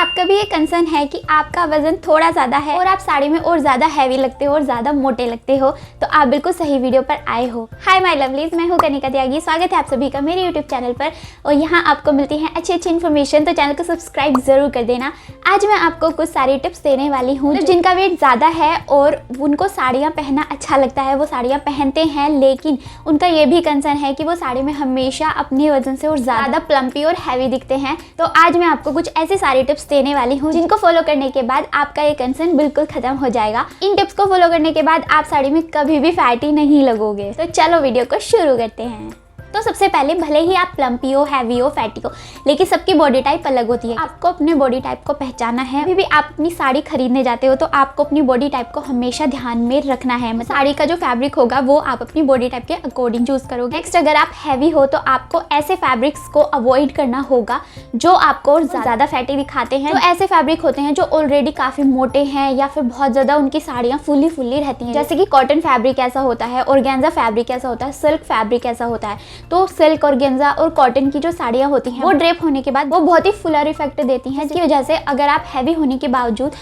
आपका भी ये कंसर्न है कि आपका वजन थोड़ा ज़्यादा है और आप साड़ी में और ज़्यादा हैवी लगते हो और ज़्यादा मोटे लगते हो, तो आप बिल्कुल सही वीडियो पर आए हो। हाय माय लवलीज, मैं हूँ कनिका त्यागी। स्वागत है आप सभी का मेरे यूट्यूब चैनल पर और यहाँ आपको मिलती है अच्छी अच्छी इन्फॉर्मेशन, तो चैनल को सब्सक्राइब ज़रूर कर देना। आज मैं आपको कुछ सारी टिप्स देने वाली हूँ। तो जिनका वेट ज़्यादा है और उनको साड़ियाँ पहनना अच्छा लगता है, वो साड़ियाँ पहनते हैं, लेकिन उनका ये भी कंसर्न है कि वो साड़ी में हमेशा अपने वजन से और ज़्यादा प्लम्पी और हैवी दिखते हैं। तो आज मैं आपको कुछ ऐसी सारी टिप्स देने वाली हूँ जिनको फॉलो करने के बाद आपका ये कंसर्न बिल्कुल खत्म हो जाएगा। इन टिप्स को फॉलो करने के बाद आप साड़ी में कभी भी फैटी नहीं लगोगे। तो चलो वीडियो को शुरू करते हैं। तो सबसे पहले, भले ही आप प्लम्पी हो, हैवी हो, फैटी हो, लेकिन सबकी बॉडी टाइप अलग होती है। आपको अपने बॉडी टाइप को पहचाना है। अभी भी आप अपनी साड़ी खरीदने जाते हो तो आपको अपनी बॉडी टाइप को हमेशा ध्यान में रखना है। साड़ी का जो फैब्रिक होगा वो आप अपनी बॉडी टाइप के अकॉर्डिंग चूज करोगे। नेक्स्ट, अगर आप हैवी हो तो आपको ऐसे फैब्रिक्स को अवॉइड करना होगा जो आपको ज़्यादा फैटी दिखाते हैं। तो ऐसे फैब्रिक होते हैं जो ऑलरेडी काफ़ी मोटे हैं या फिर बहुत ज़्यादा उनकी साड़ियाँ फुली रहती हैं, जैसे कि कॉटन फैब्रिक ऐसा होता है, ऑर्गेन्जा फैब्रिक ऐसा होता है, सिल्क फैब्रिक ऐसा होता है। तो सिल्क, ऑर्गेन्जा और कॉटन की जो साड़ियाँ होती हैं वो ड्रेप होने के बाद वो बहुत ही फुलर इफेक्ट देती हैं, जिसकी वजह से अगर आप हैवी होने के बावजूद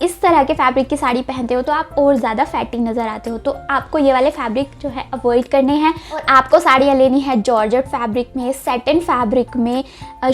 इस तरह के फैब्रिक की साड़ी पहनते हो तो आप और ज़्यादा फैटी नज़र आते हो। तो आपको ये वाले फैब्रिक जो है अवॉइड करने हैं और आपको साड़ियाँ लेनी है जॉर्जेट फैब्रिक में, सैटिन फैब्रिक में,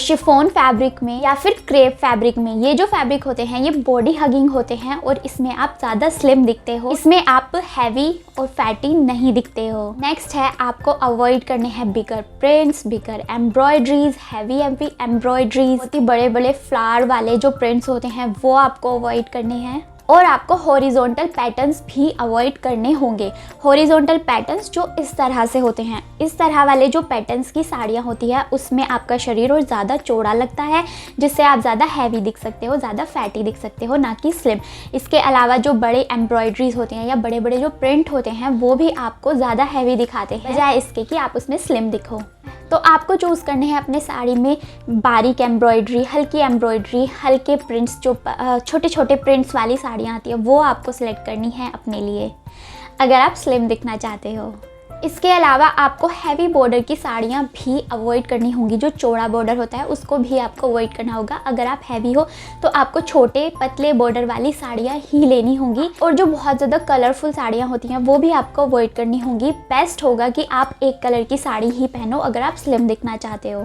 शिफॉन फैब्रिक में या फिर क्रेप फैब्रिक में। ये जो फैब्रिक होते हैं ये बॉडी हगिंग होते हैं और इसमें आप ज़्यादा स्लिम दिखते हो, इसमें आप हैवी और फैटी नहीं दिखते हो। नेक्स्ट है, आपको अवॉइड करने हैं बिगर प्रिंट्स, बिगर एम्ब्रॉयडरीज, हैवी एम्ब्रॉयडरीज, बहुत ही बड़े बड़े फ्लावर वाले जो प्रिंट्स होते हैं वो आपको अवॉइड करने हैं। और आपको हॉरिजॉन्टल पैटर्न्स भी अवॉइड करने होंगे। हॉरिजॉन्टल पैटर्न्स जो इस तरह से होते हैं, इस तरह वाले जो पैटर्न्स की साड़ियाँ होती है उसमें आपका शरीर और ज़्यादा चौड़ा लगता है, जिससे आप ज़्यादा हैवी दिख सकते हो, ज़्यादा फैटी दिख सकते हो, ना कि स्लिम। इसके अलावा जो बड़े एम्ब्रॉयडरीज होते हैं या बड़े बड़े जो प्रिंट होते हैं वो भी आपको ज़्यादा हैवी दिखाते हैं, बजाय इसके कि आप उसमें स्लिम दिखो। तो आपको चूज़ करने हैं अपने साड़ी में बारीक एम्ब्रॉयडरी, हल्की एम्ब्रॉयडरी, हल्के प्रिंट्स, जो छोटे छोटे प्रिंट्स वाली साड़ियाँ आती है वो आपको सिलेक्ट करनी है अपने लिए, अगर आप स्लिम दिखना चाहते हो। इसके अलावा आपको हैवी बॉर्डर की साड़ियाँ भी अवॉइड करनी होंगी। जो चौड़ा बॉर्डर होता है उसको भी आपको अवॉइड करना होगा। अगर आप हैवी हो तो आपको छोटे पतले बॉर्डर वाली साड़ियाँ ही लेनी होंगी और जो बहुत ज़्यादा कलरफुल साड़ियाँ होती हैं वो भी आपको अवॉइड करनी होंगी। बेस्ट होगा कि आप एक कलर की साड़ी ही पहनो अगर आप स्लिम दिखना चाहते हो।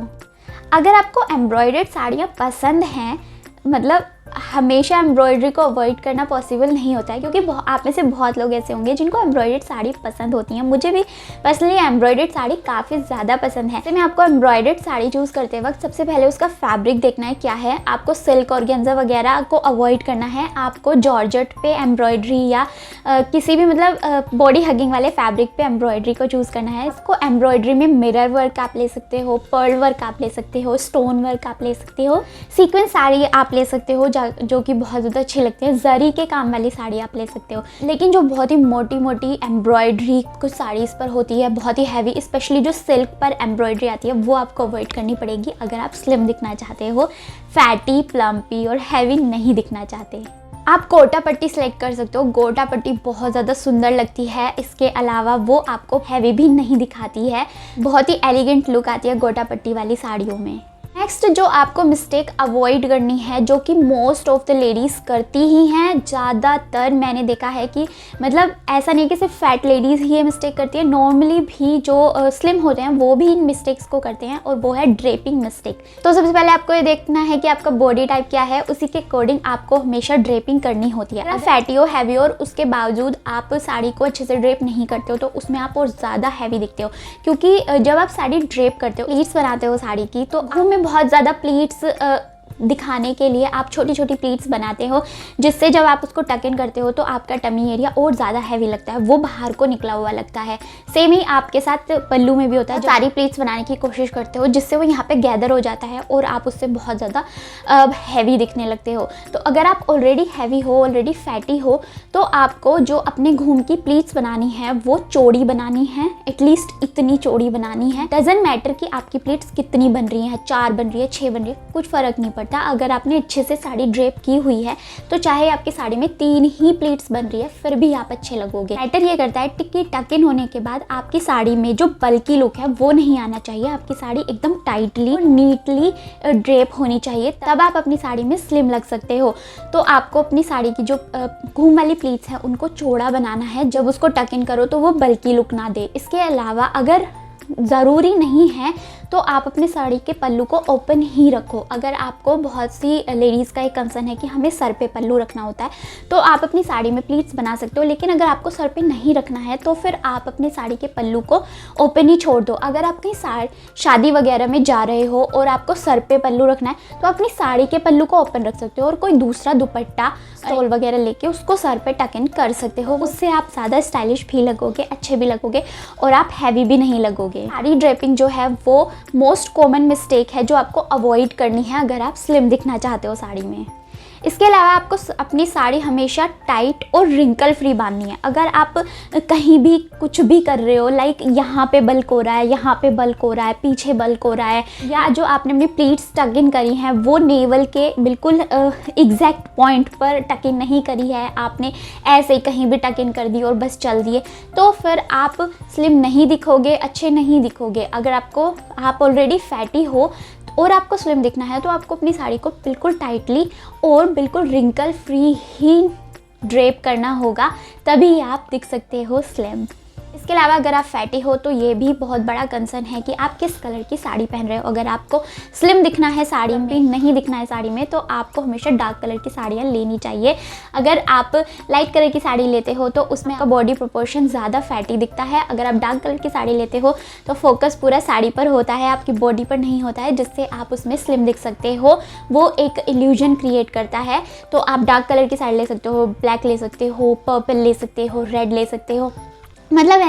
अगर आपको एम्ब्रॉयडर्ड साड़ियाँ पसंद हैं, मतलब हमेशा एम्ब्रॉयडरी को अवॉइड करना पॉसिबल नहीं होता है, क्योंकि आप में से बहुत लोग ऐसे होंगे जिनको एम्ब्रॉयडर्ड साड़ी पसंद होती हैं। मुझे भी पर्सनली एम्ब्रॉयडर्ड साड़ी काफ़ी ज़्यादा पसंद है। तो मैं आपको एम्ब्रॉयडर्ड साड़ी चूज़ करते वक्त सबसे पहले उसका फैब्रिक देखना है क्या है। आपको सिल्क, ऑर्गेन्जा वगैरह को अवॉइड करना है। आपको जॉर्जेट पे एम्ब्रॉयडरी या किसी भी मतलब बॉडी हगिंग वाले फैब्रिक पे एम्ब्रॉयडरी को चूज़ करना है। इसको एम्ब्रॉयडरी में मिरर वर्क आप ले सकते हो, पर्ल वर्क आप ले सकते हो, स्टोन वर्क आप ले सकते हो, सीक्वेंस साड़ी आप ले सकते हो जो कि बहुत ज़्यादा अच्छी लगती है, जरी के काम वाली साड़ी आप ले सकते हो। लेकिन जो बहुत ही मोटी मोटी एम्ब्रॉयडरी कुछ साड़ीज़ पर होती है, बहुत ही हैवी, स्पेशली जो सिल्क पर एम्ब्रॉयडरी आती है वो आपको अवॉइड करनी पड़ेगी अगर आप स्लिम दिखना चाहते हो, फैटी, प्लम्पी और हैवी नहीं दिखना चाहते। आप गोटा पट्टी सेलेक्ट कर सकते हो। गोटा पट्टी बहुत ज़्यादा सुंदर लगती है। इसके अलावा वो आपको हैवी भी नहीं दिखाती है, बहुत ही एलिगेंट लुक आती है गोटा पट्टी वाली साड़ियों में। नेक्स्ट, जो आपको मिस्टेक अवॉइड करनी है, जो कि मोस्ट ऑफ द लेडीज़ करती ही हैं, ज़्यादातर मैंने देखा है कि मतलब ऐसा नहीं कि सिर्फ फैट लेडीज़ ही ये मिस्टेक करती है, नॉर्मली भी जो स्लिम होते हैं वो भी इन मिस्टेक्स को करते हैं, और वो है ड्रेपिंग मिस्टेक। तो सबसे पहले आपको ये देखना है कि आपका बॉडी टाइप क्या है, उसी के अकॉर्डिंग आपको हमेशा ड्रेपिंग करनी होती है। अगर फैटी हो, हैवी हो और उसके बावजूद आप साड़ी को अच्छे से ड्रेप नहीं करते हो तो उसमें आप और ज़्यादा हैवी दिखते हो, क्योंकि जब आप साड़ी ड्रेप करते हो, प्लीट्स बनाते हो साड़ी की, तो हमें बहुत ज़्यादा प्लीट्स दिखाने के लिए आप छोटी छोटी प्लीट्स बनाते हो, जिससे जब आप उसको टक इन करते हो तो आपका टमी एरिया और ज़्यादा हैवी लगता है, वो बाहर को निकला हुआ लगता है। सेम ही आपके साथ पल्लू में भी होता है। सारी प्लीट्स बनाने की कोशिश करते हो जिससे वो यहाँ पे गैदर हो जाता है और आप उससे बहुत ज़्यादा हैवी दिखने लगते हो। तो अगर आप ऑलरेडी हैवी हो, ऑलरेडी फैटी हो, तो आपको जो अपने घूम की प्लीट्स बनानी है वो चौड़ी बनानी है, एटलीस्ट इतनी चौड़ी बनानी है। डजेंट मैटर कि आपकी प्लीट्स कितनी बन रही हैं, 4 बन रही है, 6 बन रही है, कुछ फ़र्क नहीं पड़ता। करता। अगर आपने अच्छे से साड़ी ड्रेप की हुई है तो चाहे आपकी साड़ी में 3 ही प्लीट्स बन रही है फिर भी आप अच्छे लगोगे। मैटर ये करता है कि टक इन होने के बाद आपकी साड़ी में जो बल्की लुक है वो नहीं आना चाहिए। आपकी साड़ी एकदम टाइटली और नीटली ड्रेप होनी चाहिए, तब आप अपनी साड़ी में स्लिम लग सकते हो। तो आपको अपनी साड़ी की जो घूम वाली प्लीट्स हैं उनको चौड़ा बनाना है। जब उसको टक इन करो तो वो बल्की लुक ना दे। इसके अलावा अगर ज़रूरी नहीं है तो आप अपने साड़ी के पल्लू को ओपन ही रखो। अगर आपको, बहुत सी लेडीज़ का एक कंसर्न है कि हमें सर पे पल्लू रखना होता है, तो आप अपनी साड़ी में प्लीट्स बना सकते हो। लेकिन अगर आपको सर पे नहीं रखना है तो फिर आप अपनी साड़ी के पल्लू को ओपन ही छोड़ दो। अगर आप कहीं शादी वगैरह में जा रहे हो और आपको सर पे पल्लू रखना है तो अपनी साड़ी के पल्लू को ओपन रख सकते हो और कोई दूसरा दुपट्टा, स्टोल वगैरह लेके उसको सर पे टक इन कर सकते हो। उससे आप ज़्यादा स्टाइलिश भी लगोगे, अच्छे भी लगोगे और आप हैवी भी नहीं लगोगे। साड़ी ड्रेपिंग जो है वो मोस्ट कॉमन मिस्टेक है जो आपको अवॉइड करनी है अगर आप स्लिम दिखना चाहते हो साड़ी में। इसके अलावा आपको अपनी साड़ी हमेशा टाइट और रिंकल फ्री बांधनी है। अगर आप कहीं भी कुछ भी कर रहे हो, लाइक यहाँ पे बल्क हो रहा है, यहाँ पे बल्क हो रहा है, पीछे बल्क हो रहा है, या जो आपने अपनी प्लीट्स टक इन करी हैं वो नेवल के बिल्कुल एग्जैक्ट पॉइंट पर टक इन नहीं करी है, आपने ऐसे ही कहीं भी टक इन कर दी और बस चल दिए, तो फिर आप स्लिम नहीं दिखोगे, अच्छे नहीं दिखोगे। अगर आप ऑलरेडी फैटी हो और आपको स्लिम दिखना है तो आपको अपनी साड़ी को बिल्कुल टाइटली और बिल्कुल रिंकल फ्री ही ड्रेप करना होगा, तभी आप दिख सकते हो स्लिम। इसके अलावा अगर आप फैटी हो तो ये भी बहुत बड़ा कंसर्न है कि आप किस कलर की साड़ी पहन रहे हो। अगर आपको स्लिम दिखना है साड़ी में, नहीं दिखना है साड़ी में, तो आपको हमेशा डार्क कलर की साड़ियाँ लेनी चाहिए। अगर आप लाइट कलर की साड़ी लेते हो तो उसमें आपका बॉडी प्रोपोर्शन ज़्यादा फैटी दिखता है। अगर आप डार्क कलर की साड़ी लेते हो तो फोकस पूरा साड़ी पर होता है, आपकी बॉडी पर नहीं होता है, जिससे आप उसमें स्लिम दिख सकते हो। वो एक इल्यूजन क्रिएट करता है। तो आप डार्क कलर की साड़ी ले सकते हो, ब्लैक ले सकते हो, पर्पल ले सकते हो, रेड ले सकते हो, मतलब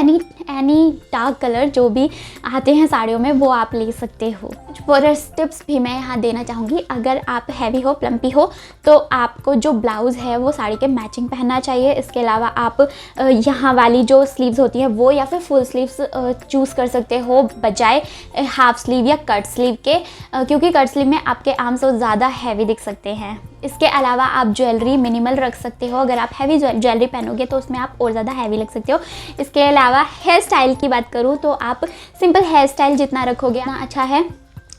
एनी डार्क कलर जो भी आते हैं साड़ियों में वो आप ले सकते हो। कुछ बोनस टिप्स भी मैं यहाँ देना चाहूँगी। अगर आप हैवी हो, प्लम्पी हो, तो आपको जो ब्लाउज़ है वो साड़ी के मैचिंग पहनना चाहिए। इसके अलावा आप यहाँ वाली जो स्लीव्स होती हैं वो या फिर फुल स्लीव्स चूज़ कर सकते हो बजाय हाफ स्लीव या कट स्लीव के, क्योंकि कट स्लीव में आपके आर्म्स ज़्यादा हैवी दिख सकते हैं। इसके अलावा आप ज्वेलरी मिनिमल रख सकते हो। अगर आप हैवी ज्वेलरी पहनोगे तो उसमें आप और ज़्यादा हैवी लग सकते हो। इसके अलावा हेयर स्टाइल की बात करूँ तो आप सिंपल हेयर स्टाइल जितना रखोगे ना अच्छा है,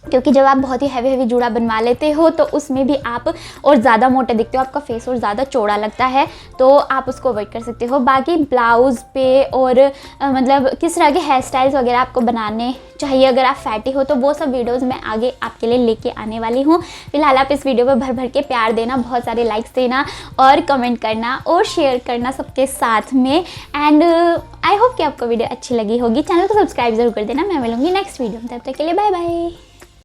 क्योंकि जब आप बहुत ही हैवी जूड़ा बनवा लेते हो तो उसमें भी आप और ज़्यादा मोटे दिखते हो, आपका फेस और ज़्यादा चौड़ा लगता है, तो आप उसको अवॉइड कर सकते हो। बाकी ब्लाउज़ पे और मतलब किस तरह के हेयर स्टाइल्स वगैरह आपको बनाने चाहिए अगर आप फैटी हो, तो वो सब वीडियोस मैं आगे आपके लिए लेके आने वाली हूँ। फिलहाल आप इस वीडियो पर भर भर के प्यार देना, बहुत सारे लाइक्स देना और कमेंट करना और शेयर करना सबके साथ में। एंड आई होप कि आपको वीडियो अच्छी लगी होगी। चैनल को सब्सक्राइब जरूर कर देना। मैं मिलूंगी नेक्स्ट वीडियो में, तब तक के लिए बाय बाय।